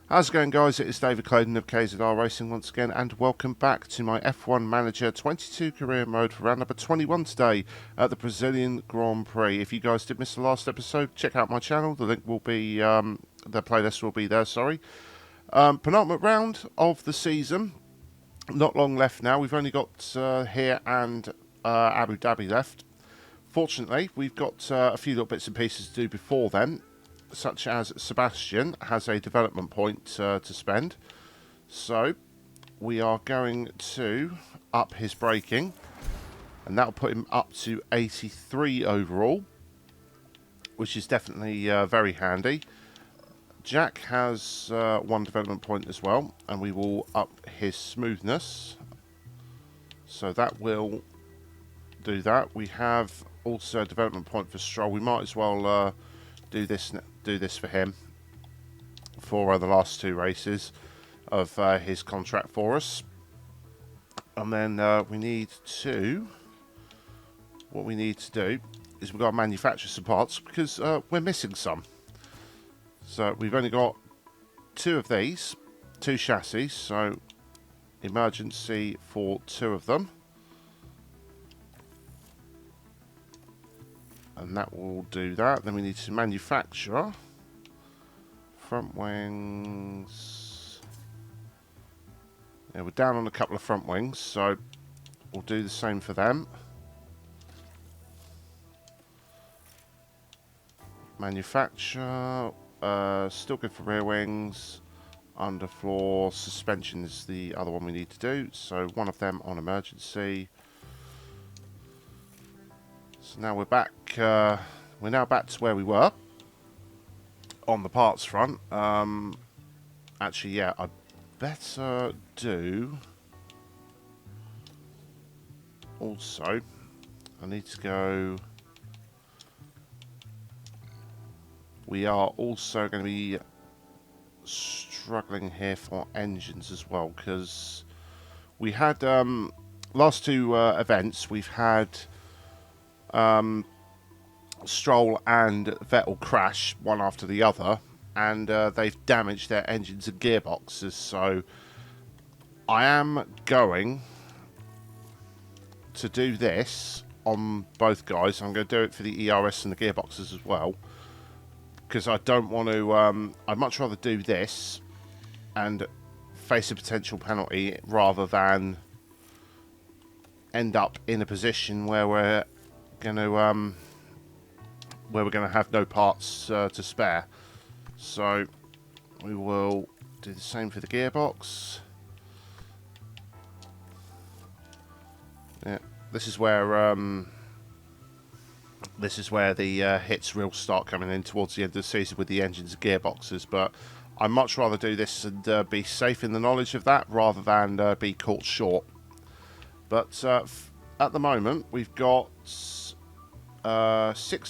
How's it going, guys? It is David Cloden of KZR Racing once again, and welcome back to my F1 Manager 22 career mode for round number 21 today at the Brazilian Grand Prix. If you guys did miss the last episode, check out my channel. The link will be, the playlist will be there, sorry. Penultimate round of the season. Not long left now. We've only got here and Abu Dhabi left. Fortunately, we've got a few little bits and pieces to do before then, such as Sebastian has a development point to spend. So we are going to up his braking, and that'll put him up to 83 overall, which is definitely very handy. Jack has one development point as well, and we will up his smoothness. So that will do that. We have also a development point for Stroll. We might as well do this for him for the last two races of his contract for us. And then what we need to do is we've got to manufacture some parts because we're missing some. So we've only got two of these, two chassis, so emergency for two of them. And that will do that. Then we need to manufacture front wings. Yeah, we're down on a couple of front wings, so we'll do the same for them. Manufacture. Still good for rear wings. Underfloor suspension is the other one we need to do. So one of them on emergency. So now we're back. We're now back to where we were on the parts front. Actually, yeah, I better do. Also, I need to go. We are also going to be struggling here for engines as well, because we had last two events we've had Stroll and Vettel crash one after the other, and they've damaged their engines and gearboxes. So I am going to do this on both guys. I'm going to do it for the ERS and the gearboxes as well, because I don't want to. I'd much rather do this and face a potential penalty rather than end up in a position where we're going to have no parts to spare. So we will do the same for the gearbox. Yeah, this is where the hits will start coming in towards the end of the season with the engines and gearboxes, but I'd much rather do this and be safe in the knowledge of that rather than be caught short. But at the moment, we've got 6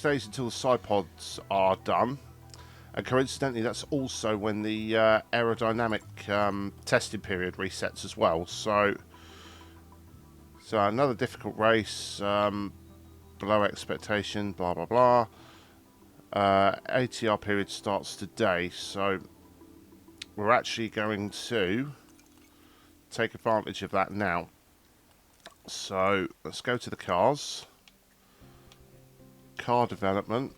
days until the side pods are done, and coincidentally that's also when the aerodynamic testing period resets as well. So another difficult race, below expectation, blah blah blah. ATR period starts today, so we're actually going to take advantage of that now. So let's go to the cars, car development,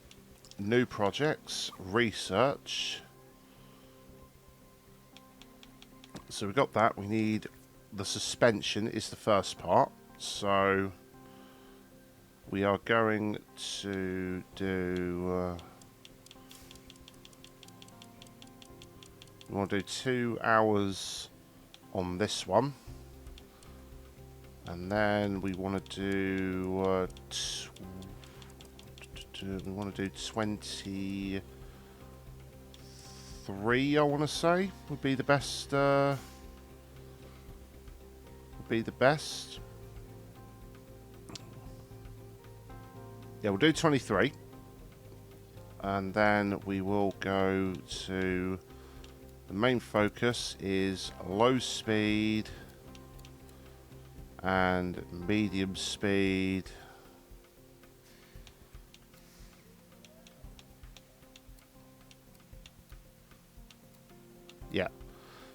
new projects, research. So we've got that. We need the suspension is the first part, so we are going to do we want to do 2 hours on this one, and then we want to do 23, I want to say would be the best. Yeah, we'll do 23, and then we will go to the main focus is low speed and medium speed. Yeah,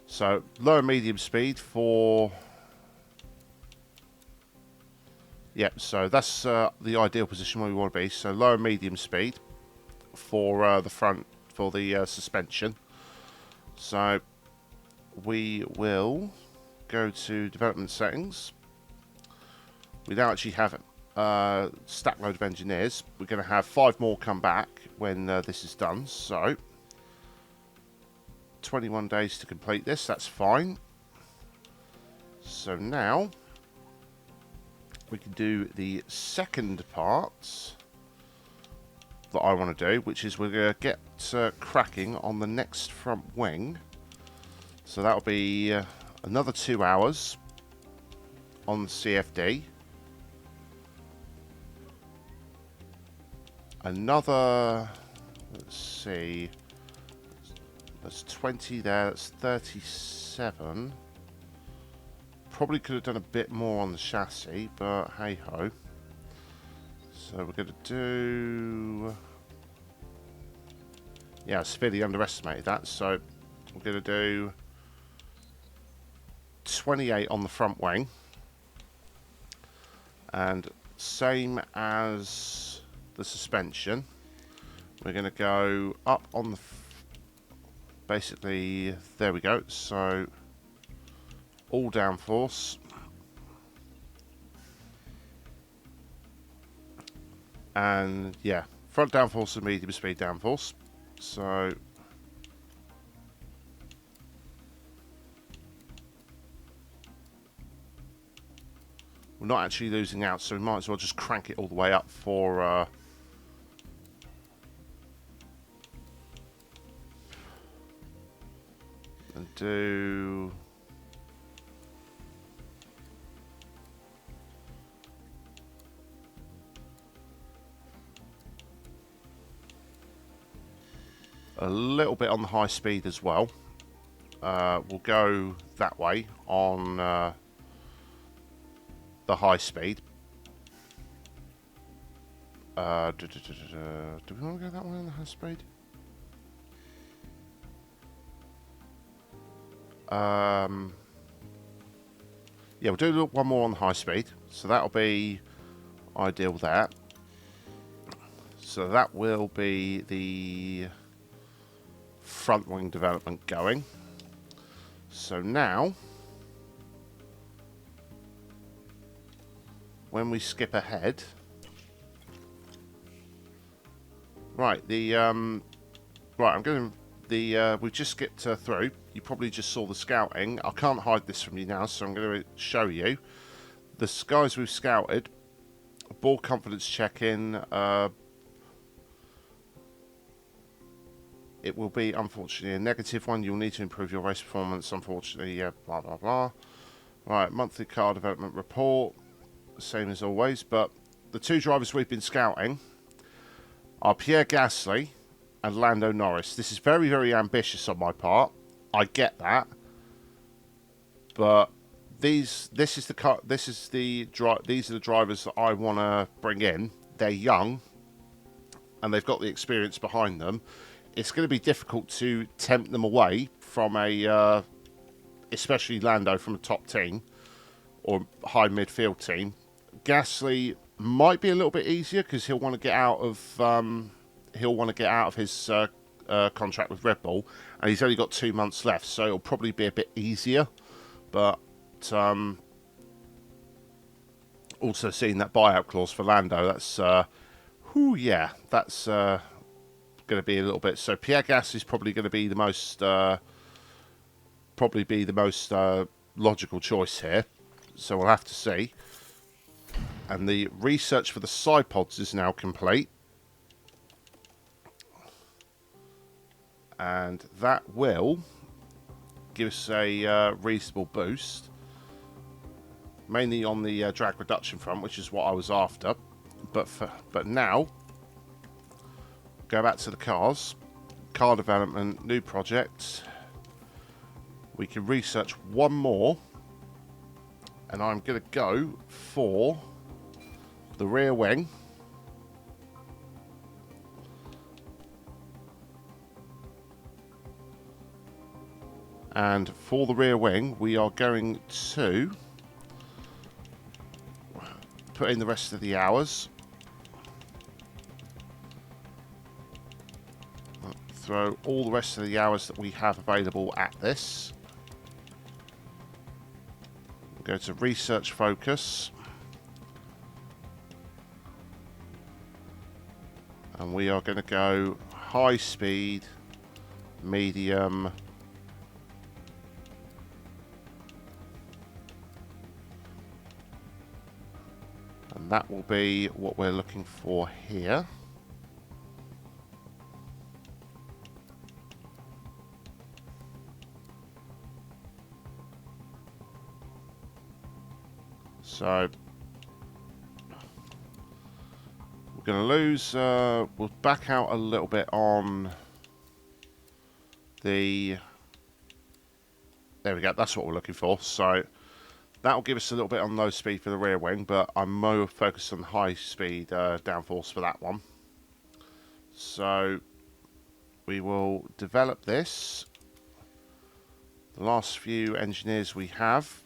So low and medium speed for... Yep, so that's the ideal position where we want to be. So low and medium speed for the front, for the suspension. So we will go to development settings. We now actually have a stack load of engineers. We're going to have 5 more come back when this is done. So 21 days to complete this, that's fine. So now we can do the second part that I want to do, which is we're going to get cracking on the next front wing. So that'll be another 2 hours on the CFD. Another, let's see, that's 20 there, that's 37. Probably could have done a bit more on the chassis, but hey ho. So we're going to do... Yeah, I severely underestimated that. So we're going to do 28 on the front wing. And same as the suspension. We're going to go up on the... Basically, there we go. So all downforce. And yeah, front downforce and medium speed downforce. So we're not actually losing out, so we might as well just crank it all the way up for and do a little bit on the high speed as well. We'll go that way on the high speed. Do we want to go that way on the high speed? Yeah, we'll do one more on the high speed. So that'll be ideal there. So that will be the front wing development going. So now, when we skip ahead, right, the right, I'm going to we've just skipped through. You probably just saw the scouting. I can't hide this from you now, so I'm going to show you the guys we've scouted. Ball confidence check-in. It will be, unfortunately, a negative one. You'll need to improve your race performance, unfortunately. Yeah, blah, blah, blah. Right, monthly car development report. Same as always. But the 2 drivers we've been scouting are Pierre Gasly and Lando Norris. This is very, very ambitious on my part. I get that. But these are the drivers that I want to bring in. They're young, and they've got the experience behind them. It's going to be difficult to tempt them away from a, especially Lando, from a top team or high midfield team. Gasly might be a little bit easier because he'll want to get out of his contract with Red Bull, and he's only got 2 months left, so it'll probably be a bit easier. But also seeing that buyout clause for Lando, that's that's going to be a little bit. So Pierre Gasly is probably going to be the most logical choice here. So we'll have to see. And the research for the side pods is now complete, and that will give us a reasonable boost, mainly on the drag reduction front, which is what I was after. But now, go back to the cars, car development, new projects. We can research one more, and I'm going to go for the rear wing. And for the rear wing, we are going to put in the rest of the hours. Throw all the rest of the hours that we have available at this. Go to research focus. And we are going to go high speed, medium, and that will be what we're looking for here. So we're going to lose, we'll back out a little bit on the, there we go, that's what we're looking for. So that will give us a little bit on low speed for the rear wing, but I'm more focused on high speed downforce for that one. So we will develop this. The last few engineers we have.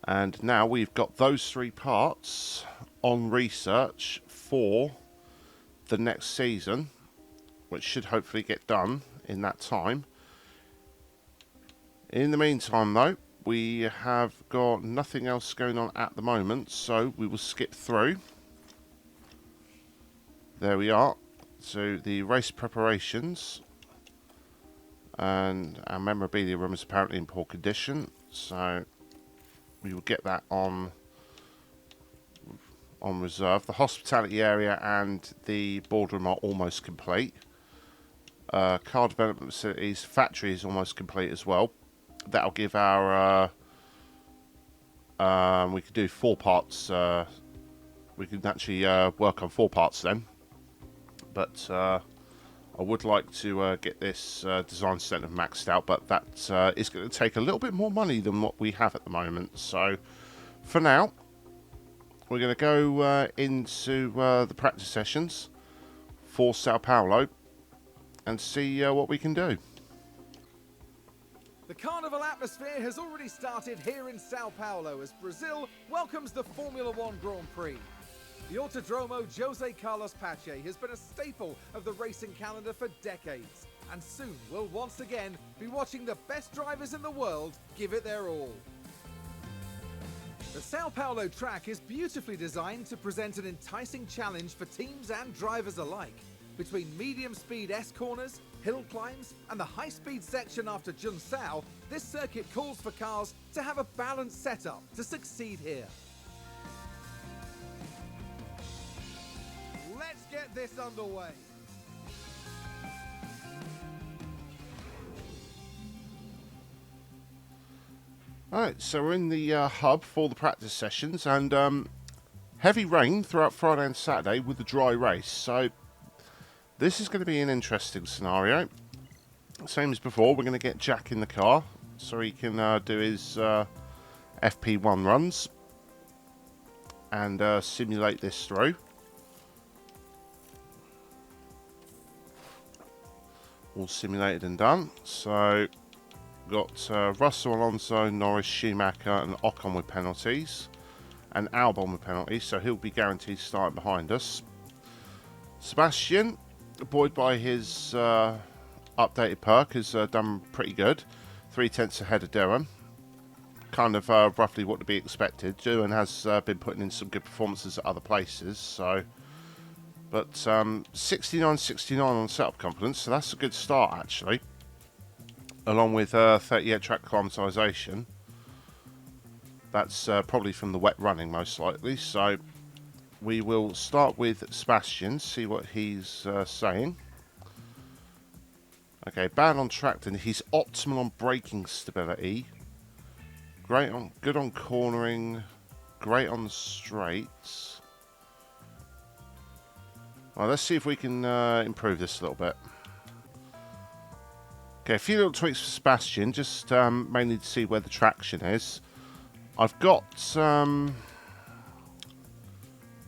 And now we've got those 3 parts on research for the next season, which should hopefully get done in that time. In the meantime, though, we have got nothing else going on at the moment, so we will skip through. There we are. So the race preparations, and our memorabilia room is apparently in poor condition, so we will get that on reserve. The hospitality area and the boardroom are almost complete. Car development facilities, factory is almost complete as well. That'll give our we could do 4 parts. We can actually work on 4 parts then. But I would like to get this design centre maxed out, but that is going to take a little bit more money than what we have at the moment. So for now, we're going to go into the practice sessions for Sao Paulo and see what we can do. The carnival atmosphere has already started here in Sao Paulo as Brazil welcomes the Formula One Grand Prix. The Autodromo José Carlos Pache has been a staple of the racing calendar for decades, and soon we'll once again be watching the best drivers in the world give it their all. The Sao Paulo track is beautifully designed to present an enticing challenge for teams and drivers alike. Between medium-speed S-corners, hill climbs, and the high-speed section after Junção, this circuit calls for cars to have a balanced setup to succeed here. Let's get this underway. Alright, so we're in the hub for the practice sessions, and heavy rain throughout Friday and Saturday with the dry race. So this is going to be an interesting scenario. Same as before, we're going to get Jack in the car so he can do his FP1 runs and simulate this through. All simulated and done. So got Russell, Alonso, Norris, Schumacher and Ocon with penalties, and Albon with penalties, so he'll be guaranteed starting behind us. Sebastian, buoyed by his updated perk, has done pretty good. 3/10 ahead of Durham. Kind of roughly what to be expected. Durham has been putting in some good performances at other places, so. But 69.69 on setup confidence, so that's a good start actually. Along with 38 track acclimatisation. That's probably from the wet running most likely, so we will start with Sebastian, see what he's saying. Okay, bad on track, and he's optimal on braking stability. Good on cornering, great on the straights. Well, let's see if we can improve this a little bit. Okay, a few little tweaks for Sebastian, just mainly to see where the traction is. I've got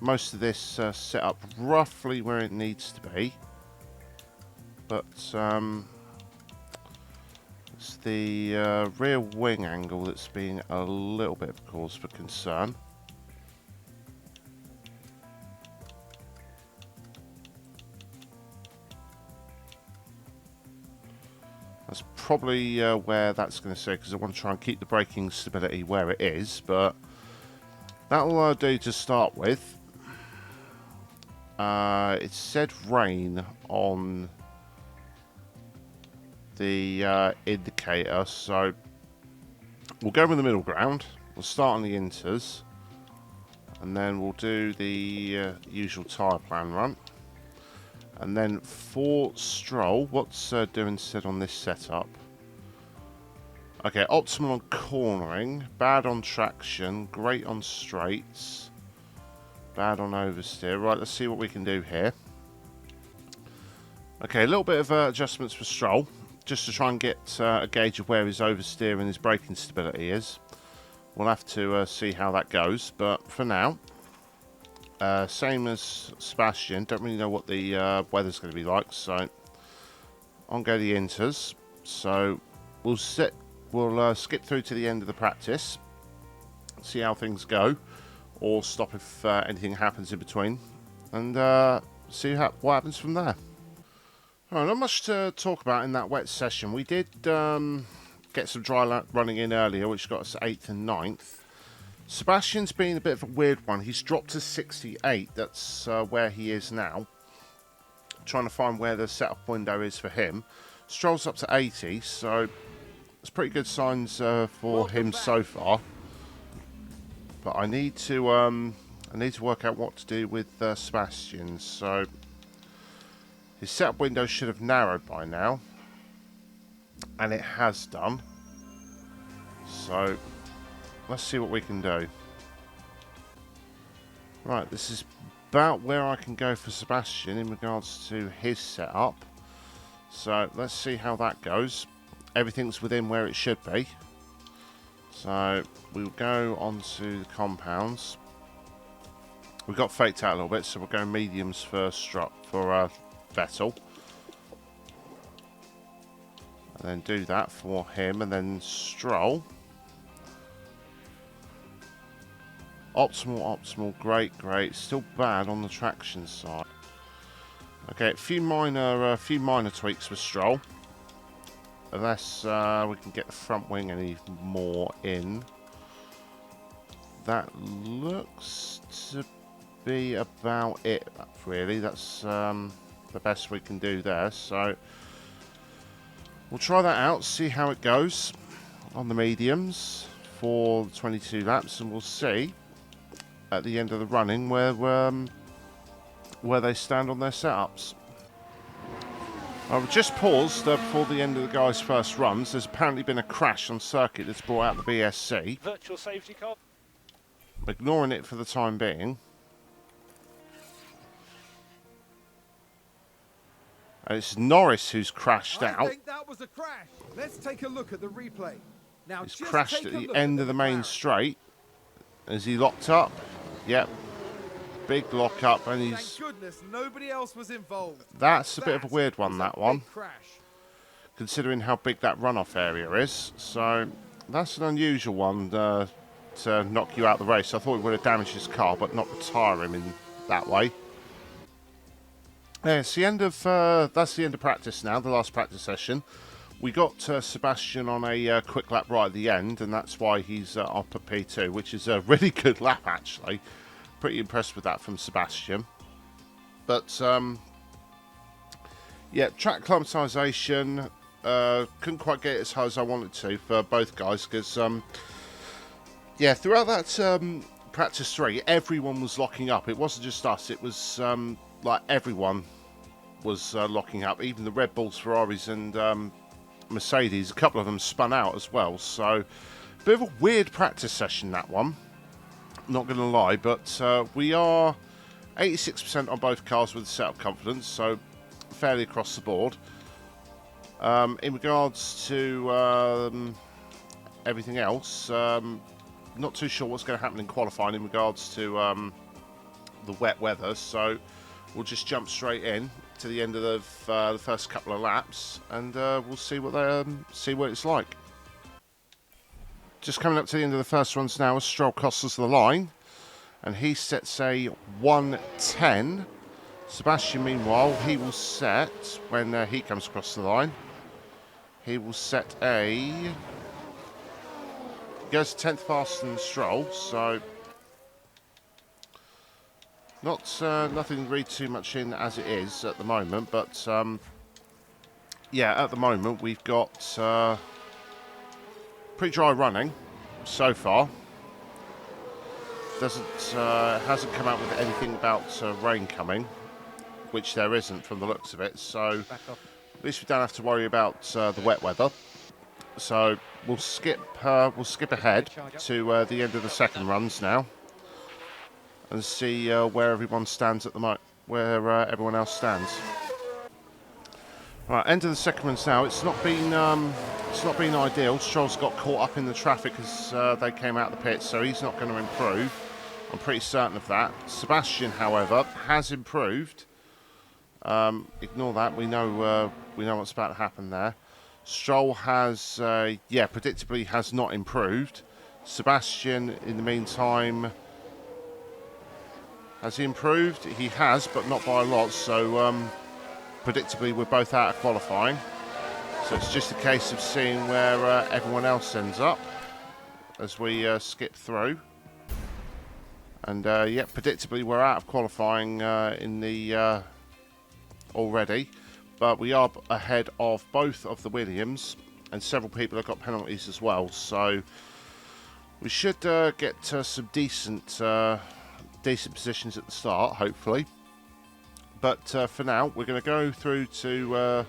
most of this set up roughly where it needs to be, but the rear wing angle that's being a little bit of a cause for concern. That's probably where that's going to sit, because I want to try and keep the braking stability where it is, but that'll do to start with. It said rain on the indicator, so we'll go with the middle ground. We'll start on the inters, and then we'll do the usual tyre plan run. And then for Stroll, what's doing said on this setup? Okay, optimal on cornering, bad on traction, great on straights, bad on oversteer. Right, let's see what we can do here. Okay, a little bit of adjustments for Stroll, just to try and get a gauge of where his oversteer and his braking stability is. We'll have to see how that goes, but for now, same as Sebastian, don't really know what the weather's going to be like, so on go the inters. So we'll skip through to the end of the practice, see how things go, or stop if anything happens in between, and see what happens from there. Alright, not much to talk about in that wet session. We did get some dry running in earlier, which got us 8th and 9th. Sebastian's been a bit of a weird one. He's dropped to 68. That's where he is now. Trying to find where the setup window is for him. Stroll's up to 80, so it's pretty good signs for him so far. But I need to work out what to do with Sebastian. So his setup window should have narrowed by now, and it has done. So let's see what we can do. Right, this is about where I can go for Sebastian in regards to his setup. So let's see how that goes. Everything's within where it should be. So we'll go on to the compounds. We got faked out a little bit, so we'll go mediums first for Vettel. And then do that for him, and then Stroll. Optimal, great. Still bad on the traction side. Okay, a few minor tweaks with Stroll. Unless we can get the front wing any more in. That looks to be about it, really. That's the best we can do there. So we'll try that out, see how it goes on the mediums for 22 laps, and we'll see at the end of the running where they stand on their setups. I've just paused before the end of the guys' first runs. There's apparently been a crash on circuit that's brought out the BSC. Virtual safety car. Ignoring it for the time being. And it's Norris who's crashed out. I think that was a crash. Let's take a look at the replay. Now, He's crashed at the end of the main straight. Is he locked up? Yep. Big lock up, and he's... Thank goodness nobody else was involved. That's a bit of a weird one, that one. Crash. Considering how big that runoff area is. So, that's an unusual one to knock you out of the race. I thought it would have damaged his car, but not retire him in that way. Yeah, it's the end of, that's the end of practice now, the last practice session. We got Sebastian on a quick lap right at the end, and that's why he's up at P2, which is a really good lap, actually. Pretty impressed with that from Sebastian. But, yeah, track acclimatisation, couldn't quite get it as high as I wanted to for both guys, because, yeah, throughout that practice 3, everyone was locking up. It wasn't just us, it was, like, everyone was locking up, even the Red Bulls, Ferraris, and Mercedes. A couple of them spun out as well, so a bit of a weird practice session, that one, not going to lie. But we are 86% on both cars with setup confidence, so fairly across the board. In regards to everything else, not too sure what's going to happen in qualifying in regards to the wet weather, so we'll just jump straight in to the end of the first couple of laps, and we'll see what it's like. Just coming up to the end of the first runs now, as Stroll crosses the line, and he sets a 1:10. Sebastian, meanwhile, he will set, when he comes across the line, he will set he goes 10th faster than Stroll, so nothing to read too much in as it is at the moment, but yeah, at the moment we've got pretty dry running so far. Hasn't come out with anything about rain coming, which there isn't from the looks of it, so at least we don't have to worry about the wet weather. So we'll skip ahead to the end of the second runs now, and see where everyone stands at the moment, where everyone else stands. Right, end of the second runs now. It's not been ideal. Stroll's got caught up in the traffic as they came out of the pits, so he's not going to improve. I'm pretty certain of that. Sebastian, however, has improved. Ignore that. We know what's about to happen there. Stroll has, predictably has not improved. Sebastian, in the meantime, has he improved? He has, but not by a lot. So, predictably, we're both out of qualifying. So it's just a case of seeing where everyone else ends up as we skip through. And predictably, we're out of qualifying in the already. But we are ahead of both of the Williams, and several people have got penalties as well. So we should get some decent positions at the start, hopefully. But for now, we're going to go through to.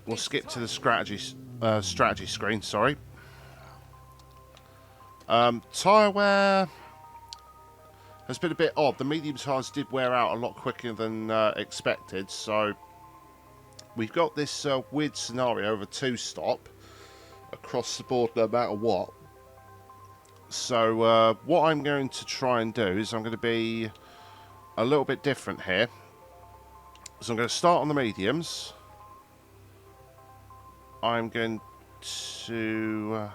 We'll skip to the strategy screen. Sorry. Tyre wear has been a bit odd. The medium tyres did wear out a lot quicker than expected, so we've got this weird scenario of a two-stop across the board no matter what. So what I'm going to try and do is I'm going to be a little bit different here. So I'm going to start on the mediums. I'm going to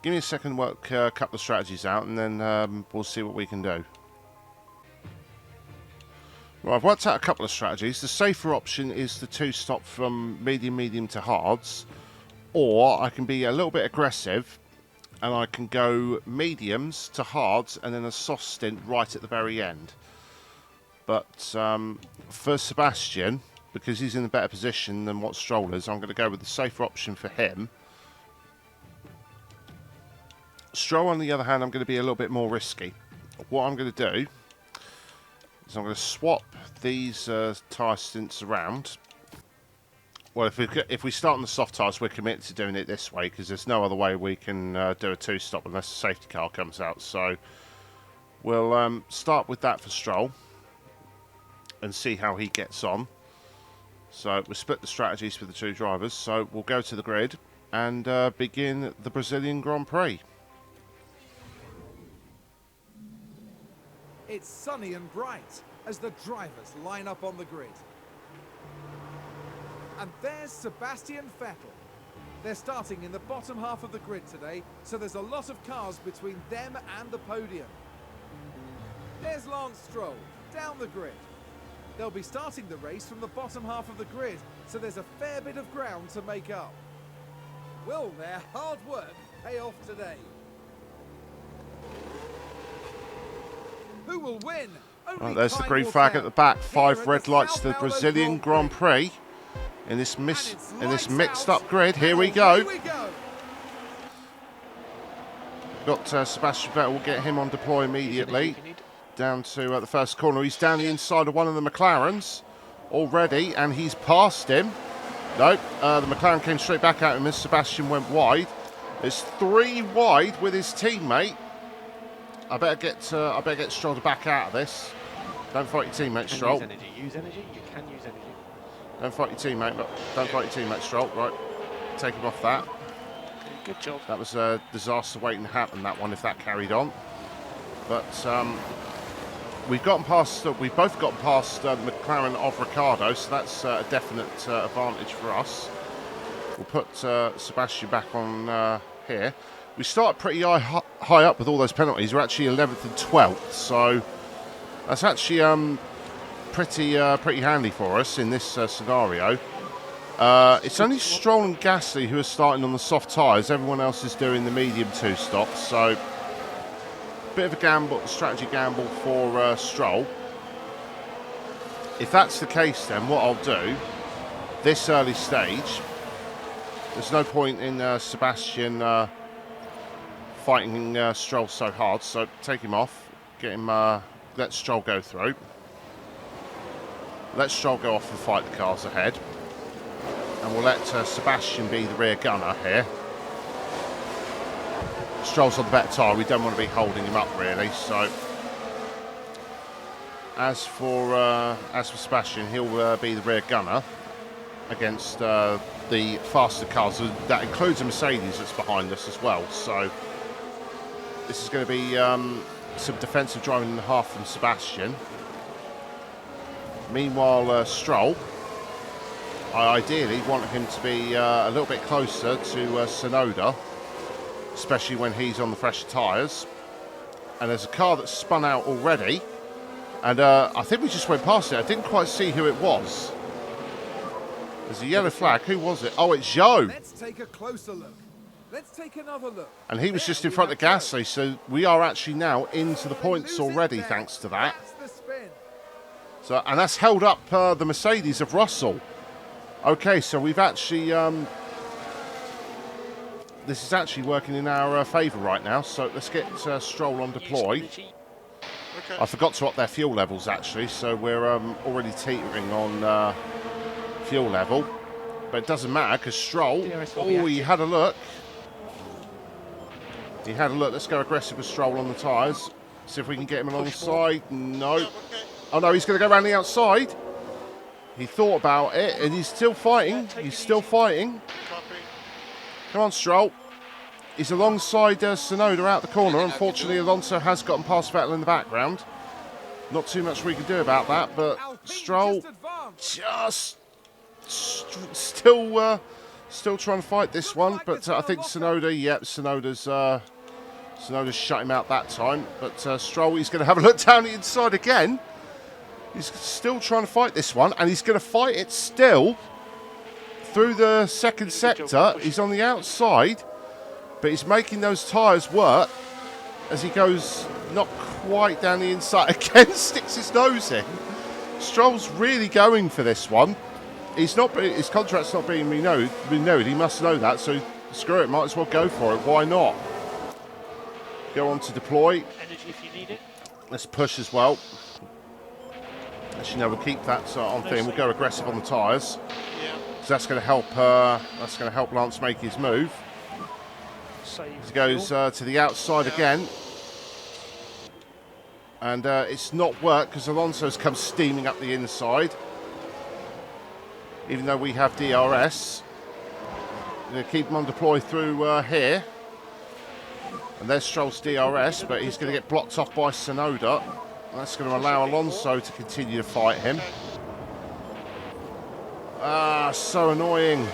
give me a second, work a couple of strategies out, and then we'll see what we can do. Right, I've worked out a couple of strategies. The safer option is the two-stop from medium to hards, or I can be a little bit aggressive, and I can go mediums to hards, and then a soft stint right at the very end. But for Sebastian, because he's in a better position than what Stroll is, I'm going to go with the safer option for him. Stroll, on the other hand, I'm going to be a little bit more risky. What I'm going to do is I'm going to swap these tyre stints around. Well, if we start on the soft tyres, we're committed to doing it this way, because there's no other way we can do a two-stop unless the safety car comes out. So we'll start with that for Stroll and see how he gets on. So we'll split the strategies for the two drivers. So we'll go to the grid and begin the Brazilian Grand Prix. It's sunny and bright as the drivers line up on the grid. And there's Sebastian Vettel. They're starting in the bottom half of the grid today, so there's a lot of cars between them and the podium. There's Lance Stroll, down the grid. They'll be starting the race from the bottom half of the grid, so there's a fair bit of ground to make up. Will their hard work pay off today? Who will win? Right, there's the green flag at the back. 5 red lights to the Brazilian Grand Prix in this mixed up grid. Here we go. Got Sebastian Vettel. We'll get him on deploy immediately. Down to the first corner. He's down the inside of one of the McLarens already, and he's passed him. Nope, the McLaren came straight back at him as Sebastian went wide. There's 3 wide with his teammate. I better get Stroll to back out of this. Don't fight your teammate, Stroll. Use energy. You can use energy. Don't fight your teammate. Don't fight your teammate, Stroll. Right, take him off that. Good job. That was a disaster waiting to happen, that one, if that carried on. But we've gotten past. We've both gotten past McLaren of Ricciardo, so that's a definite advantage for us. We'll put Sebastian back on here. We start pretty high up with all those penalties. We're actually 11th and 12th, so that's actually pretty handy for us in this scenario. It's only Stroll and Gasly who are starting on the soft tyres. Everyone else is doing the medium 2 stops, so bit of a gamble, strategy gamble for Stroll. If that's the case, then what I'll do, this early stage, there's no point in Sebastian fighting Stroll so hard, so take him off, get him, let Stroll go through. Let Stroll go off and fight the cars ahead. And we'll let Sebastian be the rear gunner here. Stroll's on the better tyre, we don't want to be holding him up really, so as for Sebastian, he'll be the rear gunner against the faster cars. That includes a Mercedes that's behind us as well, so this is going to be some defensive driving and a half from Sebastian. Meanwhile, Stroll, I ideally want him to be a little bit closer to Tsunoda, especially when he's on the fresher tyres. And there's a car that's spun out already, and I think we just went past it. I didn't quite see who it was. There's a yellow flag. Who was it? Oh, it's Zhou. Let's take a closer look. Let's take another look. And he was just in front of Gasly, so we are actually now into the points already thanks to that. That's the spin. So, and that's held up the Mercedes of Russell. Okay, so we've actually this is actually working in our favour right now. So let's get Stroll on deploy. I forgot to up their fuel levels actually, so we're already teetering on fuel level. But it doesn't matter because Stroll, oh, he had a look. He had a look. Let's go aggressive with Stroll on the tyres. See if we can get him alongside. No. Oh no, he's going to go around the outside. He thought about it, and he's still fighting. He's still fighting. Come on, Stroll. He's alongside Tsunoda out the corner. Unfortunately, Alonso has gotten past Vettel in the background. Not too much we can do about that, but Stroll just still trying to fight this one. But I think Tsunoda, yep, Tsunoda's shut him out that time. But Stroll, he's going to have a look down the inside again. He's still trying to fight this one, and he's going to fight it still through the second sector. He's on the outside, but he's making those tyres work as he goes not quite down the inside. Again, sticks his nose in. Stroll's really going for this one. He's not. His contract's not being renewed. He must know that, so screw it. Might as well go for it. Why not? Go on to deploy. Energy if you need it. Let's push as well. Actually, no, we'll keep that on thing. We'll go aggressive on the tyres. Yeah. So that's going to help. That's going to help Lance make his move. He goes to the outside again, and it's not worked because Alonso's come steaming up the inside. Even though we have DRS, we're going to keep him on deploy through here. And there's Stroll's DRS, but he's going to get blocked off by Tsunoda. That's going to allow Alonso to continue to fight him. Ah, so annoying.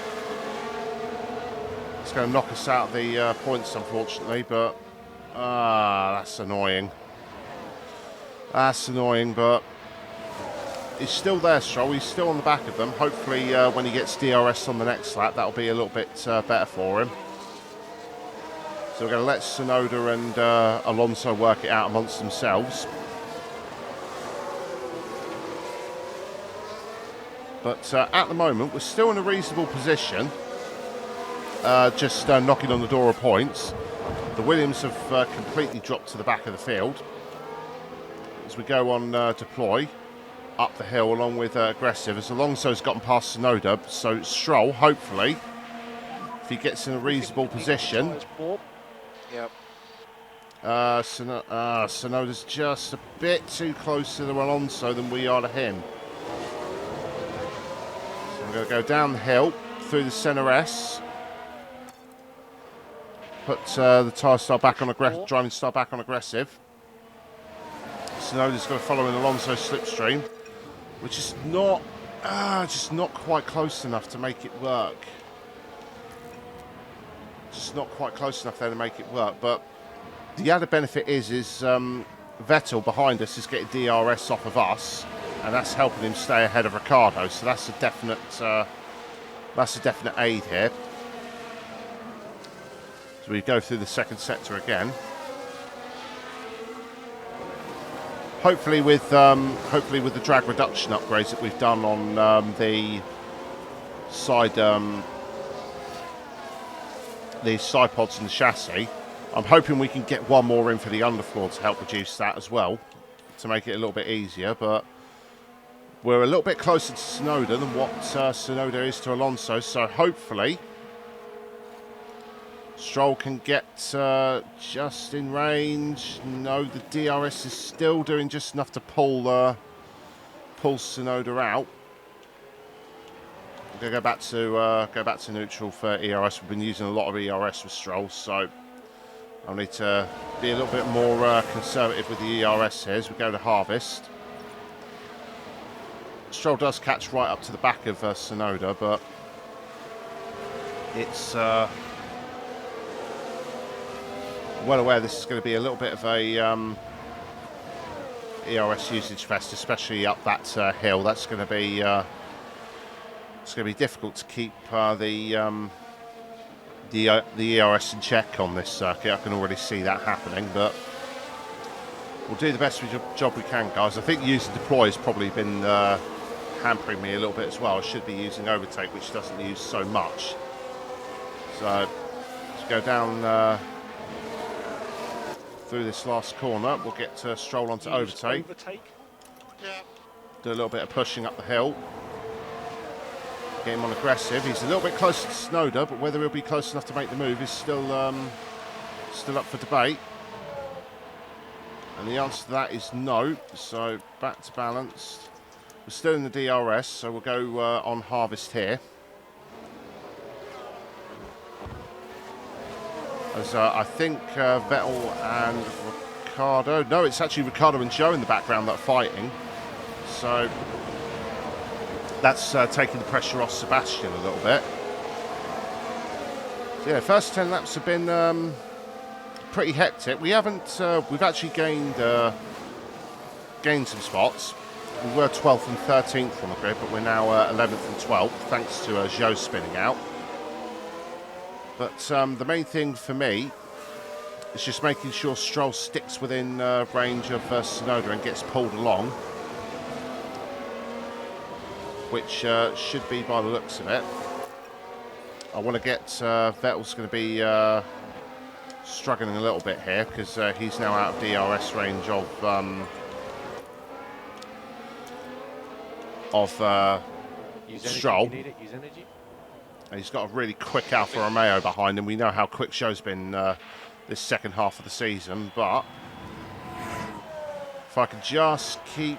It's going to knock us out of the points, unfortunately, but that's annoying. That's annoying, but he's still there, Stroll. He's still on the back of them. Hopefully, when he gets DRS on the next lap, that'll be a little bit better for him. So we're going to let Tsunoda and Alonso work it out amongst themselves. But at the moment, we're still in a reasonable position. Just knocking on the door of points. The Williams have completely dropped to the back of the field. As we go on deploy up the hill along with aggressive. As Alonso's gotten past Tsunoda, so Stroll, hopefully, if he gets in a reasonable position. Yep. Tsunoda's just a bit too close to Alonso than we are to him. So I'm going to go down the hill through the centre S. Put the tyre style back on driving style back on aggressive. Sonoda's going to follow in Alonso's slipstream, which is not just not quite close enough to make it work. Just not quite close enough there to make it work. But the added benefit is Vettel behind us is getting DRS off of us, and that's helping him stay ahead of Ricciardo. So that's a definite aid here. So we go through the second sector again. Hopefully with the drag reduction upgrades that we've done on the side pods and the chassis, I'm hoping we can get one more in for the underfloor to help reduce that as well, to make it a little bit easier. But we're a little bit closer to Tsunoda than what Tsunoda is to Alonso, so hopefully Stroll can get just in range. No, the DRS is still doing just enough to pull Tsunoda out. I'm going to go back to neutral for ERS. We've been using a lot of ERS with Stroll, so I'll need to be a little bit more conservative with the ERS here as we go to harvest. Stroll does catch right up to the back of Tsunoda, but it's well aware this is going to be a little bit of a ERS usage fest, especially up that hill. That's going to be it's going to be difficult to keep the ERS in check on this circuit. I can already see that happening, but we'll do the best job we can, guys. I think using deploy has probably been hampering me a little bit as well. I should be using overtake, which doesn't use so much. So let's go down through this last corner. We'll get Stroll onto overtake. Yeah. Do a little bit of pushing up the hill. Get him on aggressive. He's a little bit closer to Tsunoda, but whether he'll be close enough to make the move is still up for debate. And the answer to that is no. So back to balanced. We're still in the DRS, so we'll go on harvest here. As I think Vettel and Ricciardo... No, it's actually Ricciardo and Joe in the background that are fighting. So that's taking the pressure off Sebastian a little bit. So yeah, first 10 laps have been pretty hectic. We haven't... we've actually gained some spots. We were 12th and 13th on the grid, but we're now 11th and 12th, thanks to Joe spinning out. But the main thing for me is just making sure Stroll sticks within range of Tsunoda and gets pulled along, which should be by the looks of it. I want to get Vettel's going to be struggling a little bit here because he's now out of DRS range of Stroll. Use energy. And he's got a really quick Alfa Romeo behind him. We know how quick Joe's been this second half of the season, but if I could just keep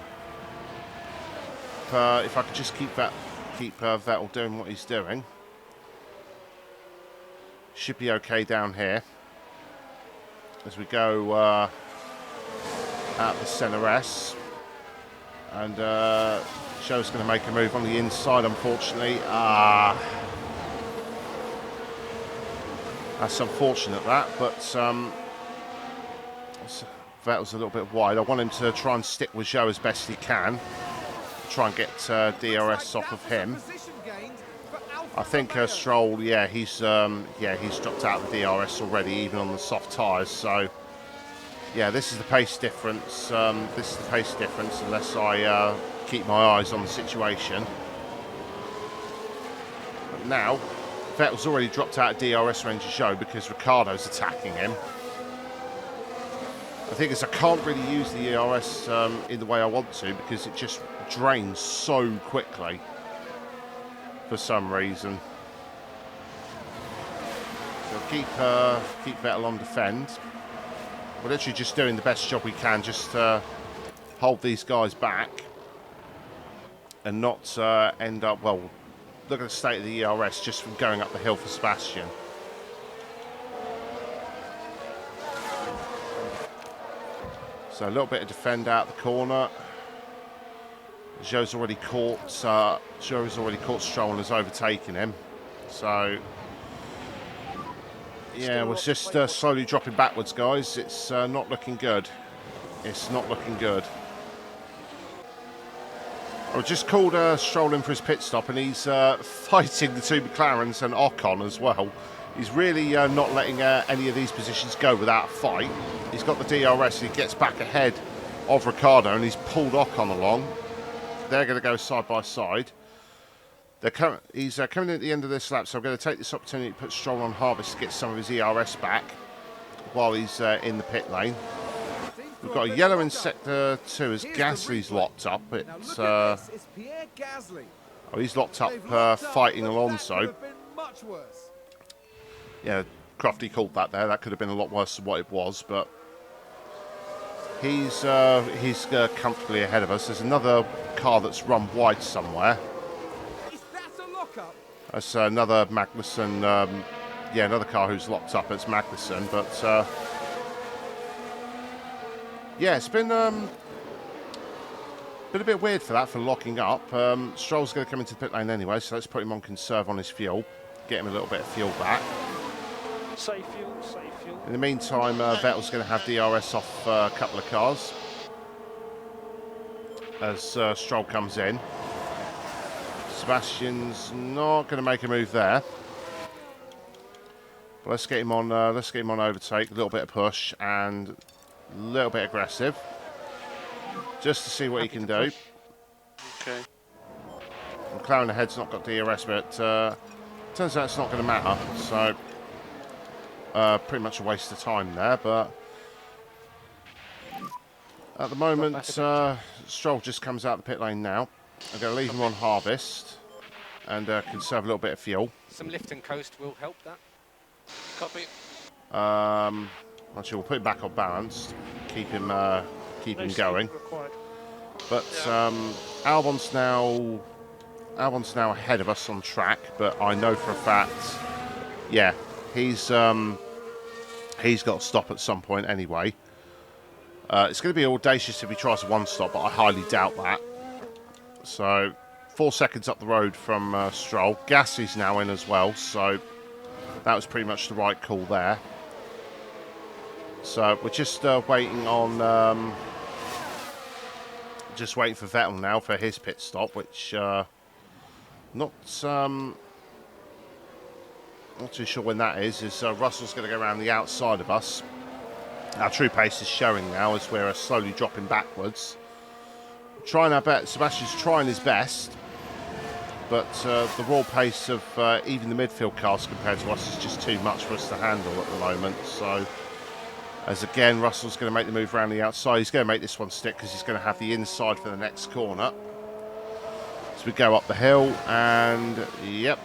Vettel doing what he's doing, should be okay down here as we go out the centre S. And Joe's going to make a move on the inside, unfortunately. That's unfortunate, that, but Vettel's a little bit wide. I want him to try and stick with Joe as best he can. Try and get DRS off of him. I think Stroll, he's dropped out of the DRS already, even on the soft tyres. So, yeah, this is the pace difference. Unless I keep my eyes on the situation. But now, Vettel's already dropped out of DRS range of Joe because Ricciardo's attacking him. The thing is, I can't really use the ERS in the way I want to because it just drains so quickly for some reason. So keep Vettel on defend. We're literally just doing the best job we can, just hold these guys back and not end up, well, look at the state of the ERS just from going up the hill for Sebastian. So a little bit of defend out the corner. Joe's already caught. Joe's already caught Stroll and has overtaken him. So yeah, we're just slowly dropping backwards, guys. It's not looking good. It's not looking good. I just called Stroll in for his pit stop, and he's fighting the two McLarens and Ocon as well. He's really not letting any of these positions go without a fight. He's got the DRS, and he gets back ahead of Ricciardo, and he's pulled Ocon along. They're going to go side by side. He's coming in at the end of this lap, so I'm going to take this opportunity to put Stroll on harvest to get some of his ERS back while he's in the pit lane. We've got a yellow in sector 2 as Gasly's locked up. It's Pierre Gasly. oh, he's locked up fighting Alonso. Yeah, Crofty called that there. That could have been a lot worse than what it was, but he's comfortably ahead of us. There's another car that's run wide somewhere. Is that a lockup? That's another Magnussen. Yeah, another car who's locked up. It's Magnussen, but yeah, it's been a bit weird for that, for locking up. Stroll's going to come into the pit lane anyway, so let's put him on conserve on his fuel, get him a little bit of fuel back. Safe fuel, safe fuel. In the meantime, Vettel's going to have DRS off a couple of cars as Stroll comes in. Sebastian's not going to make a move there. But let's get him on. Let's get him on overtake. A little bit of push and a little bit aggressive, just to see what he can do. Okay. McLaren ahead's not got DRS, but turns out it's not going to matter. So pretty much a waste of time there. But at the moment, Stroll just comes out the pit lane now. I'm going to leave him on harvest and conserve a little bit of fuel. Some lift and coast will help that. Copy. Actually, we'll put him back on balanced, keep him going. Required. But Albon's now ahead of us on track. But I know for a fact, yeah, he's got to stop at some point anyway. It's going to be audacious if he tries a one stop, but I highly doubt that. So 4 seconds up the road from Stroll. Gasly's now in as well, so that was pretty much the right call there. So we're just waiting on, just waiting for Vettel now for his pit stop, which not too sure when that is. Russell's going to go around the outside of us. Our true pace is showing now as we're slowly dropping backwards. Trying our best. Sebastian's trying his best, but the raw pace of even the midfield cars compared to us is just too much for us to handle at the moment. So, as again, Russell's going to make the move around the outside. He's going to make this one stick because he's going to have the inside for the next corner. As we go up the hill, and yep,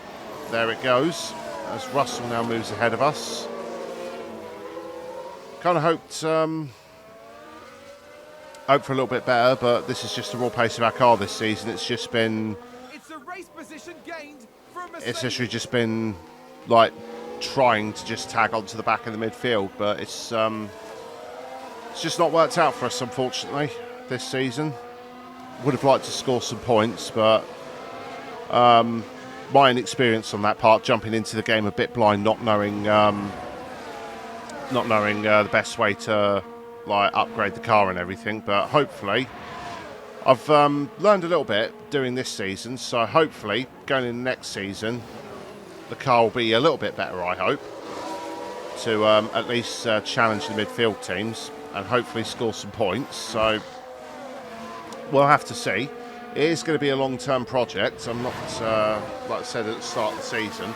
there it goes. As Russell now moves ahead of us. Kind of hoped for a little bit better, but this is just the raw pace of our car this season. It's just been, It's a race position gained from it's literally just been like trying to just tag onto the back of the midfield, but it's just not worked out for us, unfortunately, this season. Would have liked to score some points, but my inexperience on that part, jumping into the game a bit blind, not knowing the best way to like upgrade the car and everything. But hopefully I've learned a little bit doing this season, so hopefully going in the next season the car will be a little bit better, I hope, to at least challenge the midfield teams and hopefully score some points. So we'll have to see. It is going to be a long-term project. I'm not, like I said at the start of the season,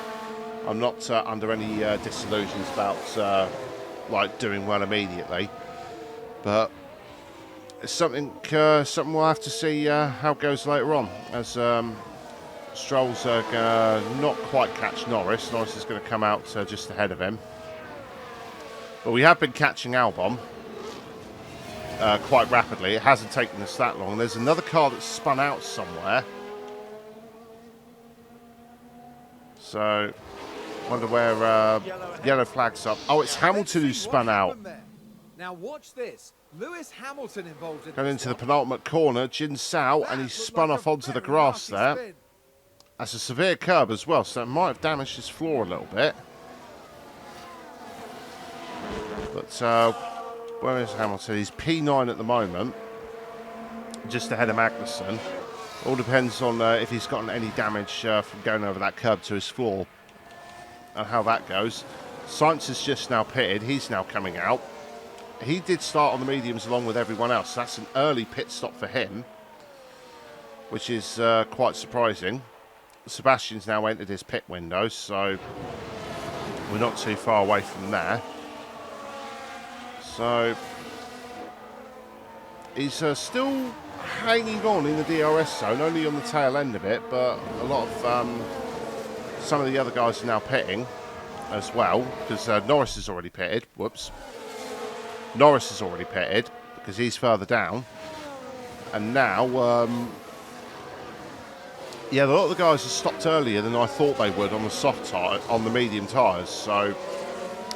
I'm not under any disillusions about like doing well immediately. But it's something we'll have to see how it goes later on. As Stroll's going to not quite catch Norris. Norris is going to come out just ahead of him. But we have been catching Albon quite rapidly. It hasn't taken us that long. There's another car that's spun out somewhere. So, wonder where yellow flag's up. Oh, it's Hamilton who spun out. Now watch this. Lewis Hamilton involved in Going this into the one. penultimate corner, Jin Sao, That and he looked spun like off a onto the very grass nasty there. spin. That's a severe curb as well, so it might have damaged his floor a little bit. But where is Hamilton? He's P9 at the moment, just ahead of Magnussen. All depends on if he's gotten any damage from going over that curb to his floor and how that goes. Sainz is just now pitted. He's now coming out. He did start on the mediums along with everyone else. So that's an early pit stop for him, which is quite surprising. Sebastian's now entered his pit window, so we're not too far away from there. So he's still hanging on in the DRS zone, only on the tail end of it, but a lot of some of the other guys are now pitting as well, because Norris has already pitted. Whoops. Norris has already pitted because he's further down. And now, yeah, a lot of the guys have stopped earlier than I thought they would on the soft tire, on the medium tyres. So,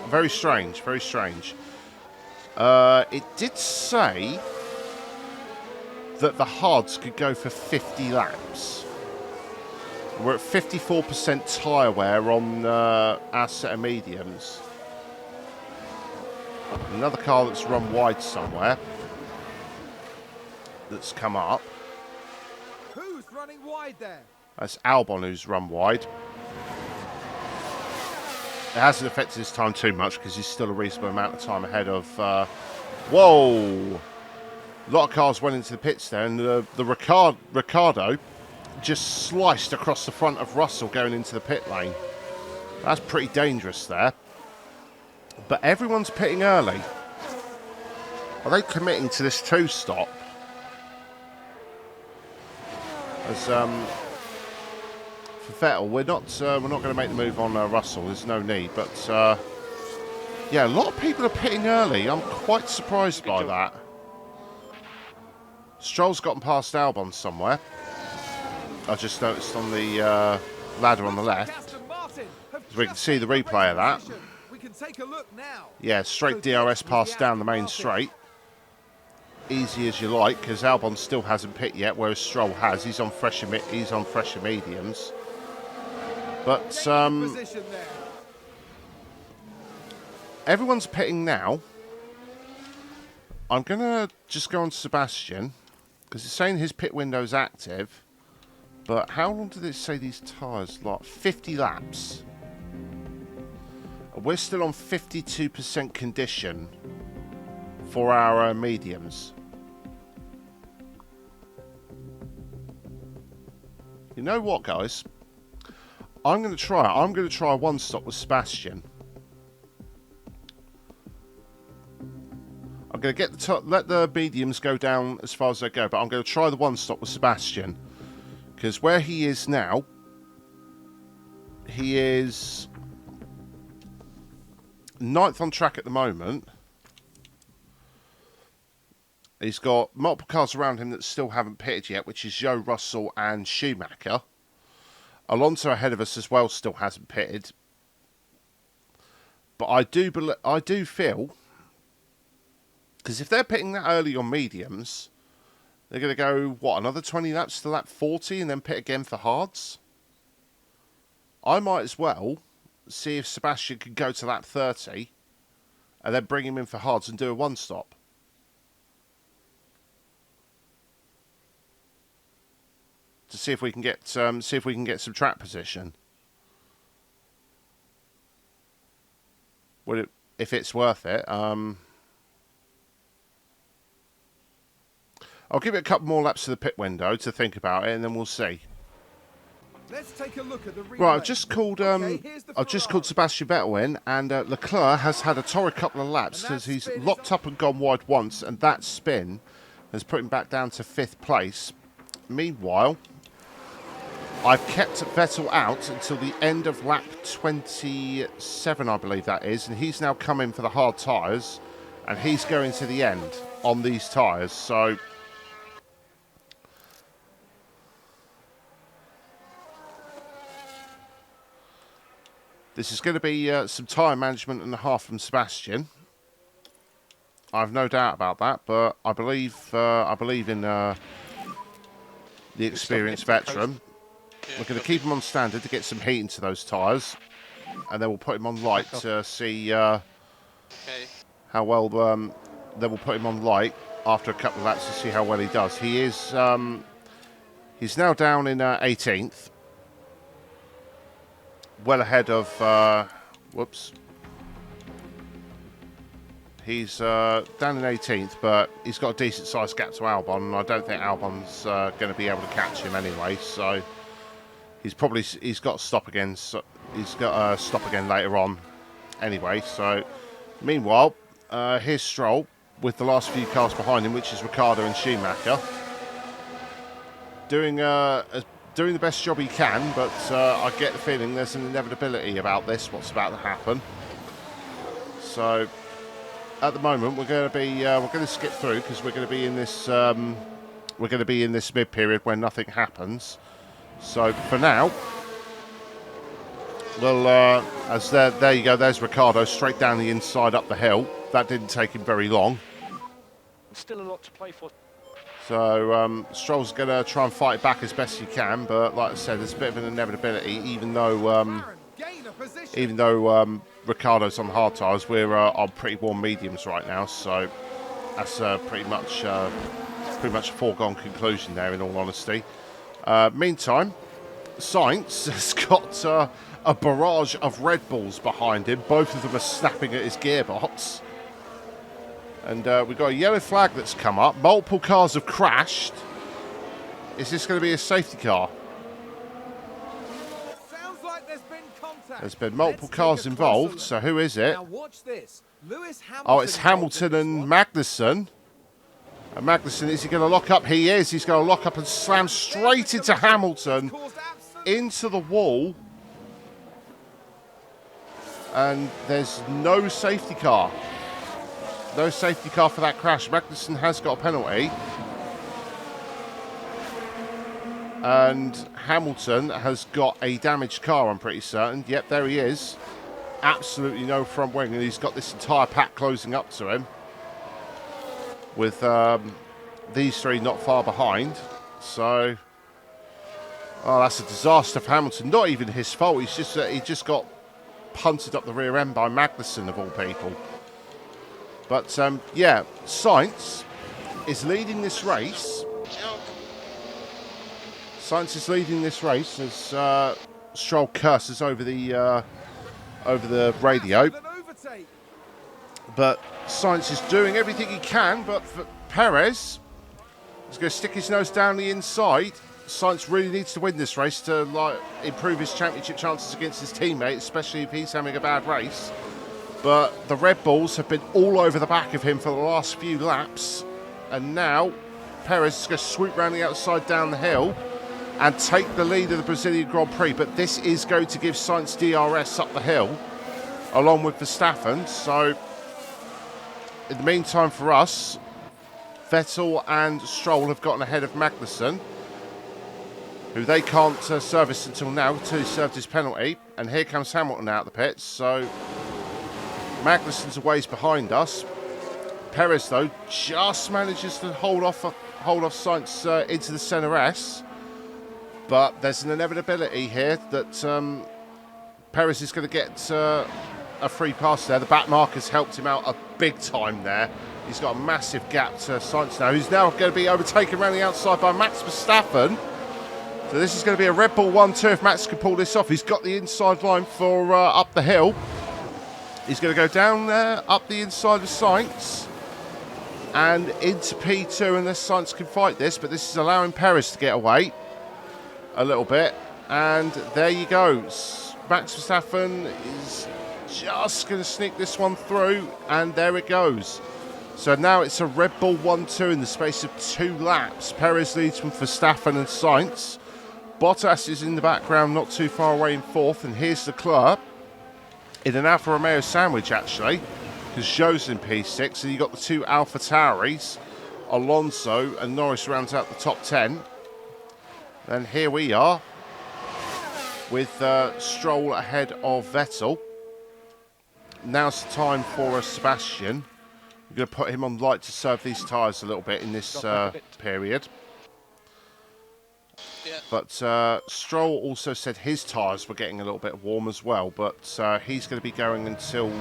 very strange, very strange. It did say that the hards could go for 50 laps. We're at 54% tyre wear on our set of mediums. Another car that's run wide somewhere that's come up. Who's running wide there? That's Albon who's run wide. It hasn't affected his time too much because he's still a reasonable amount of time ahead of... whoa! A lot of cars went into the pits there, and the Ricardo just sliced across the front of Russell going into the pit lane. That's pretty dangerous there. But everyone's pitting early. Are they committing to this two-stop? As for Vettel, we're not going to make the move on Russell. There's no need. But yeah, a lot of people are pitting early. I'm quite surprised by that. Stroll's gotten past Albon somewhere. I just noticed on the ladder on the left. As we can see the replay of that. Take a look now. Yeah, straight DRS pass down the main straight. Easy as you like, because Albon still hasn't pit yet, whereas Stroll has. He's on fresher mediums. But everyone's pitting now. I'm gonna just go on Sebastian because it's saying his pit window's active. But how long did it say these tyres? Like 50 laps. We're still on 52% condition for our mediums. You know what, guys? I'm going to try one stop with Sebastian. I'm going to get let the mediums go down as far as they go, but I'm going to try the one stop with Sebastian. Because where he is now, he is 9th on track at the moment. He's got multiple cars around him that still haven't pitted yet, which is Joe Russell and Schumacher. Alonso ahead of us as well still hasn't pitted. But I do feel, because if they're pitting that early on mediums, they're going to go, what, another 20 laps to lap 40 and then pit again for hards? I might as well see if Sebastian can go to lap 30 and then bring him in for hards and do a one stop. To see if we can get some track position. Would it, if it's worth it? I'll give it a couple more laps to the pit window to think about it, and then we'll see. Let's take a look at the replay. Right, I've just called Sebastian Vettel in, and Leclerc has had a torrid couple of laps because he's locked up and gone wide once, and that spin has put him back down to 5th place. Meanwhile, I've kept Vettel out until the end of lap 27, I believe that is, and he's now come in for the hard tyres, and he's going to the end on these tyres, so this is going to be some tyre management and a half from Sebastian. I've no doubt about that, but I believe in the experienced veteran. Yeah, We're going to copy. keep him on standard to get some heat into those tyres, and then we'll put him on light to see Okay. how well. Then we'll put him on light after a couple of laps to see how well he does. He is he's now down in 18th, well ahead of. Whoops. He's down in 18th, but he's got a decent sized gap to Albon, and I don't think Albon's going to be able to catch him anyway. So he's got to stop again. So he's got to stop again later on, anyway. So meanwhile, here's Stroll with the last few cars behind him, which is Ricciardo and Schumacher, doing the best job he can. But I get the feeling there's an inevitability about this. What's about to happen? So. At the moment, we're going to skip through because we're going to be in this mid period where nothing happens. So for now, well, there you go. There's Ricciardo straight down the inside up the hill. That didn't take him very long. Still a lot to play for. So Stroll's going to try and fight back as best he can, but like I said, there's a bit of an inevitability. Even though Ricciardo's on hard tyres, we're on pretty warm mediums right now, so that's pretty much a foregone conclusion there, in all honesty. Meantime, Sainz has got a barrage of Red Bulls behind him. Both of them are snapping at his gearbox. And we've got a yellow flag that's come up. Multiple cars have crashed. Is this going to be a safety car? There's been multiple cars involved, so who is it? Now watch this. Oh, it's Hamilton and Magnussen. And Magnussen, is he going to lock up? He is. He's going to lock up and slam straight into Hamilton, into the wall. And there's no safety car. No safety car for that crash. Magnussen has got a penalty. And Hamilton has got a damaged car, I'm pretty certain. Yep, there he is. Absolutely no front wing, and he's got this entire pack closing up to him. With these three not far behind. So, oh, that's a disaster for Hamilton. Not even his fault. He just got punted up the rear end by Magnussen, of all people. But, yeah, Sainz is leading this race. Sainz is leading this race as Stroll curses over the radio. But Sainz is doing everything he can, but for Perez is going to stick his nose down the inside. Sainz really needs to win this race to improve his championship chances against his teammate, especially if he's having a bad race. But the Red Bulls have been all over the back of him for the last few laps, and now Perez is going to swoop round the outside down the hill and take the lead of the Brazilian Grand Prix. But this is going to give Sainz DRS up the hill, along with Verstappen. So, in the meantime for us, Vettel and Stroll have gotten ahead of Magnussen, who they can't service until now, until he served his penalty. And here comes Hamilton out of the pits. So, Magnussen's a ways behind us. Perez, though, just manages to hold off Sainz into the centre S. But there's an inevitability here that Perez is going to get a free pass there. The back markers helped him out a big time there. He's got a massive gap to Sainz now, who's now going to be overtaken around the outside by Max Verstappen. So this is going to be a Red Bull 1-2 if Max can pull this off. He's got the inside line for up the hill. He's going to go down there, up the inside of Sainz, and into P2 unless Sainz can fight this. But this is allowing Perez to get away a little bit. And there you go. Max Verstappen is just going to sneak this one through, and there it goes. So now it's a Red Bull 1-2 in the space of 2 laps. Perez leads from Verstappen and Sainz. Bottas is in the background, not too far away in 4th. And here's Leclerc in an Alfa Romeo sandwich, actually, because Zhou's in P6. And you've got the 2 Alfa Tauris, Alonso and Norris rounds out the top 10. And here we are with Stroll ahead of Vettel. Now's the time for Sebastian We're going to put him on light to serve these tyres a little bit in this period. Yeah. But Stroll also said his tyres were getting a little bit warm as well. But he's going to be going until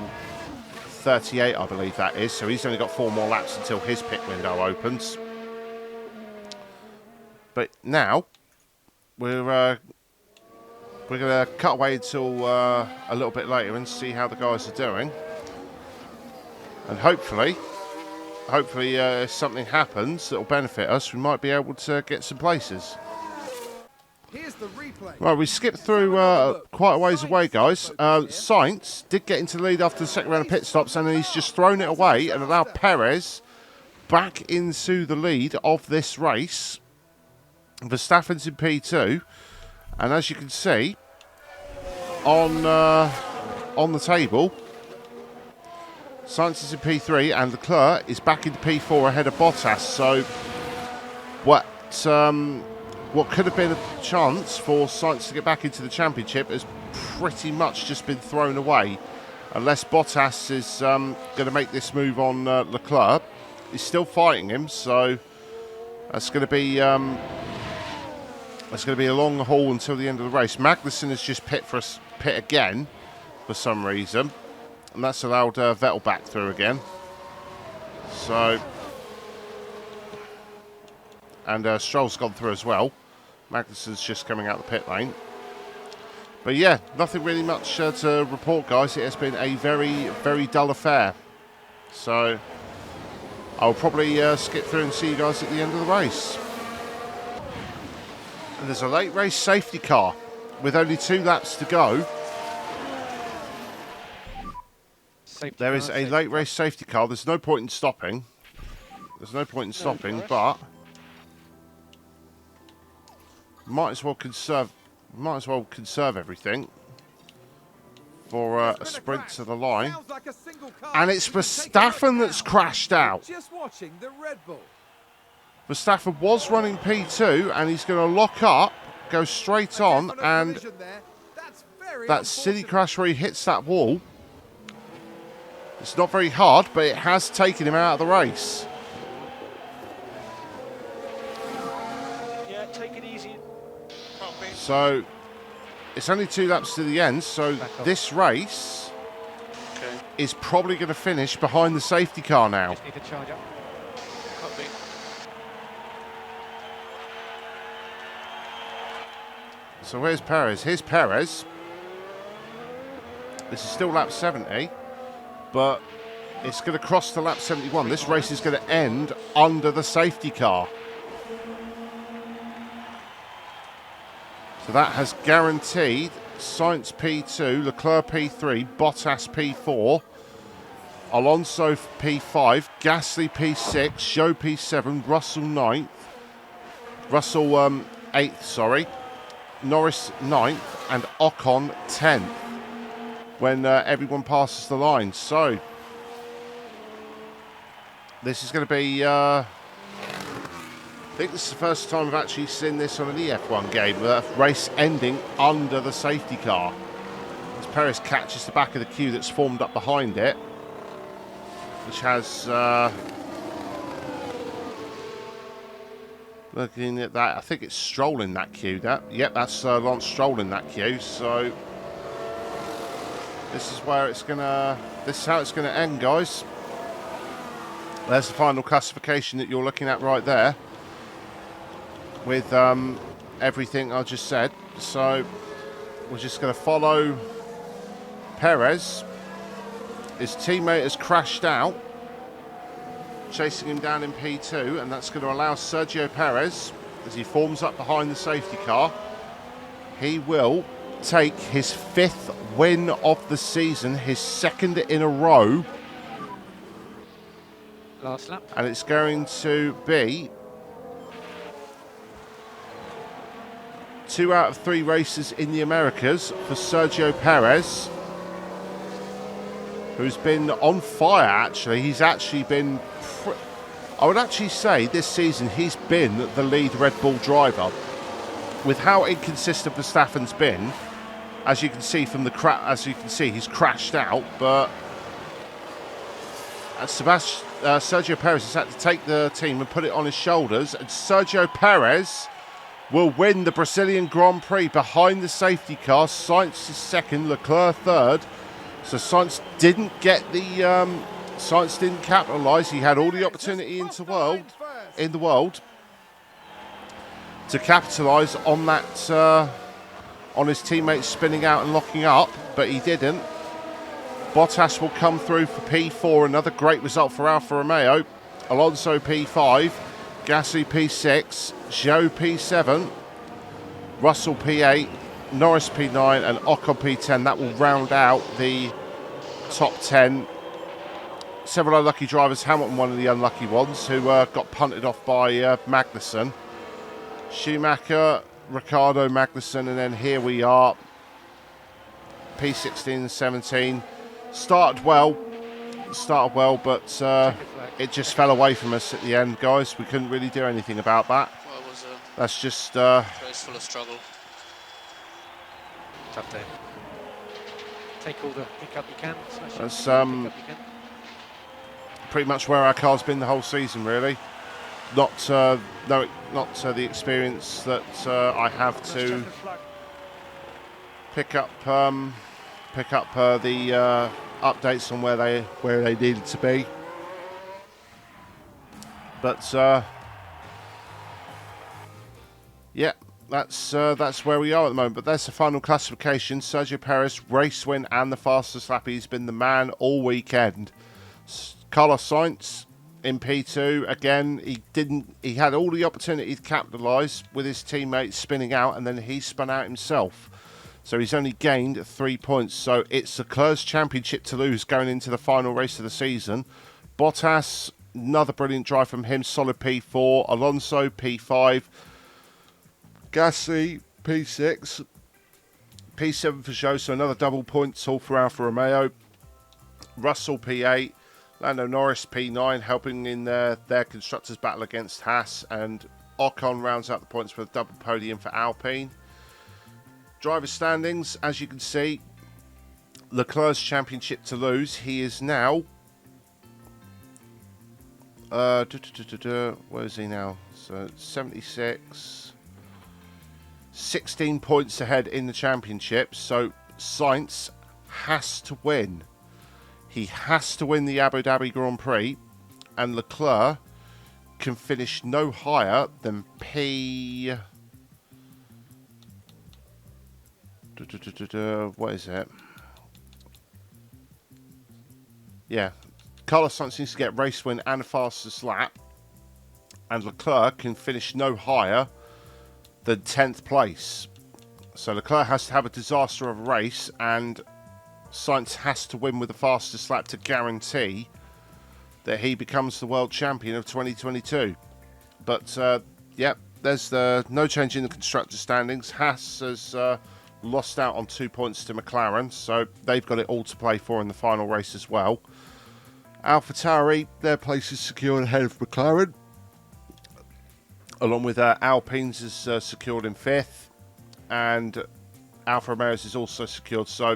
38, I believe that is. So he's only got 4 more laps until his pit window opens. But now we're going to cut away until a little bit later and see how the guys are doing. And hopefully if something happens that will benefit us, we might be able to get some places. Here's the replay. Right, we skipped through quite a ways away, guys. Sainz did get into the lead after the second round of pit stops, and he's just thrown it away and allowed Perez back into the lead of this race. Verstappen's in P2, and as you can see on the table, Sainz is in P3 and Leclerc is back into P4 ahead of Bottas. So what could have been a chance for Sainz to get back into the championship has pretty much just been thrown away, unless Bottas is going to make this move on Leclerc. He's still fighting him, so that's going to be a long haul until the end of the race. Magnussen has just pit again for some reason, and that's allowed Vettel back through again. So, and Stroll's gone through as well. Magnussen's just coming out the pit lane. But yeah, nothing really much to report, guys. It has been a very, very dull affair. So I'll probably skip through and see you guys at the end of the race. And there's a late race safety car with only 2 laps to go. There is a late race safety car. There's no point in stopping. But might as well conserve everything for a sprint to the line. And it's Verstappen that's crashed out. Just watching the Red Bull. Verstappen was running P2 and he's going to lock up, go straight on, and that silly crash where he hits that wall. It's not very hard, but it has taken him out of the race. Yeah, take it easy. So it's only 2 laps to the end, so this race is probably going to finish behind the safety car now. Just need to charge up. Can't be. So where's Perez? Here's Perez. This is still lap 70, but it's going to cross to lap 71. This race is going to end under the safety car. So that has guaranteed Sainz P2, Leclerc P3, Bottas P4, Alonso P5, Gasly P6, Zhou P7, Russell 9th, Russell 8th, sorry, Norris 9th, and Ocon 10th when everyone passes the line. So this is going to be, I think this is the first time I've actually seen this on an EF1 game, with a race ending under the safety car. As Perez catches the back of the queue that's formed up behind it, which has, looking at that, I think it's Stroll in that queue. Yep, that's Lance Stroll in that queue. So this is how it's gonna end, guys. There's the final classification that you're looking at right there, with everything I just said. So we're just going to follow Perez. His teammate has crashed out, chasing him down in P2, and that's going to allow Sergio Perez, as he forms up behind the safety car, he will take his 5th win of the season, his 2nd in a row. Last lap. And it's going to be 2 out of 3 races in the Americas for Sergio Perez, who's been on fire, actually. He's actually been, I would actually say this season he's been the lead Red Bull driver. With how inconsistent Verstappen's been, as you can see from the he's crashed out, but Sebastian Sergio Perez has had to take the team and put it on his shoulders, and Sergio Perez will win the Brazilian Grand Prix behind the safety car. Sainz is second, Leclerc third. So Sainz didn't get the Sainz didn't capitalise. He had all the opportunity in the world to capitalise on that on his teammates spinning out and locking up, but he didn't. Bottas will come through for P4, another great result for Alfa Romeo. Alonso P5, Gasly P6, Zhou P7, Russell P8, Norris P9 and Ocon P10. That will round out the top 10. Several unlucky drivers, Hamilton one of the unlucky ones, who got punted off by Magnussen. Schumacher, Ricciardo, Magnussen, and then here we are, P16 and 17. Started well, but it just fell away from us at the end, guys. We couldn't really do anything about that. Well, it was a That's just race full of struggle. Tough day. Take all the pickup you can. That's, Pick up you can. pretty much where our car's been the whole season, really. Not the experience that I have to pick up the updates on where they needed to be. But yeah, that's where we are at the moment. But there's the final classification. Sergio Perez, race win and the fastest lap. He's been the man all weekend. Carlos Sainz in P2 again. He had all the opportunity to capitalise with his teammates spinning out, and then he spun out himself. So he's only gained 3 points. So it's Leclerc's championship to lose going into the final race of the season. Bottas, another brilliant drive from him, solid P4. Alonso P5. Gasly P6. P7 for Zhou, so another double points all for Alfa Romeo. Russell P8. Lando Norris P9, helping in their constructors' battle against Haas. And Ocon rounds out the points for a double podium for Alpine. Driver standings, as you can see, Leclerc's championship to lose. He is now... where is he now? So 76... 16 points ahead in the championship. So Sainz has to win. He has to win the Abu Dhabi Grand Prix. And Leclerc can finish no higher than P... what is it? Yeah. Carlos Sainz needs to get race win and fastest lap. And Leclerc can finish no higher than 10th place. So Leclerc has to have a disaster of a race, and Sainz has to win with the fastest lap to guarantee that he becomes the world champion of 2022. But, yeah, there's no change in the constructor standings. Haas has lost out on 2 points to McLaren, so they've got it all to play for in the final race as well. AlphaTauri, their place is secured ahead of McLaren, along with Alpine's is secured in 5th, and Alfa Romeo's is also secured. So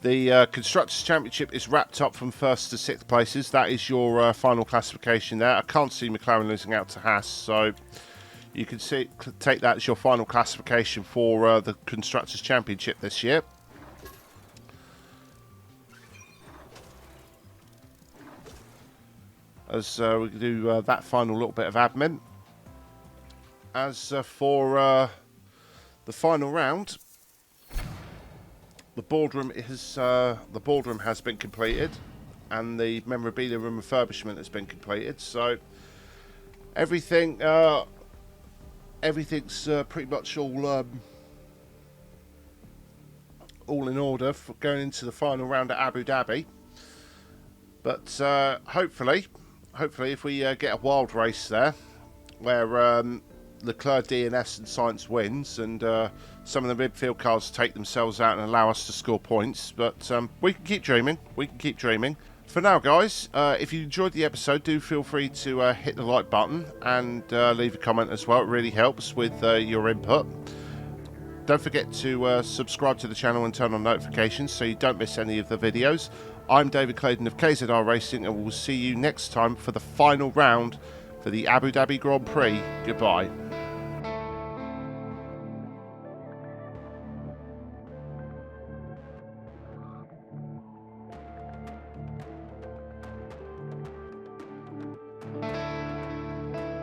the Constructors' Championship is wrapped up from 1st to 6th places. That is your final classification there. I can't see McLaren losing out to Haas, so you can take that as your final classification for the Constructors' Championship this year. As we do that final little bit of admin. As for the final round, the boardroom has been completed, and the memorabilia room refurbishment has been completed. So everything's pretty much all in order for going into the final round at Abu Dhabi. But hopefully, if we get a wild race there, where Leclerc DNS and Sainz wins, and some of the midfield cars take themselves out and allow us to score points. But we can keep dreaming. For now, guys, if you enjoyed the episode, do feel free to hit the like button and leave a comment as well. It really helps with your input. Don't forget to subscribe to the channel and turn on notifications so you don't miss any of the videos. I'm David Clayton of KZR Racing, and we'll see you next time for the final round for the Abu Dhabi Grand Prix. Goodbye.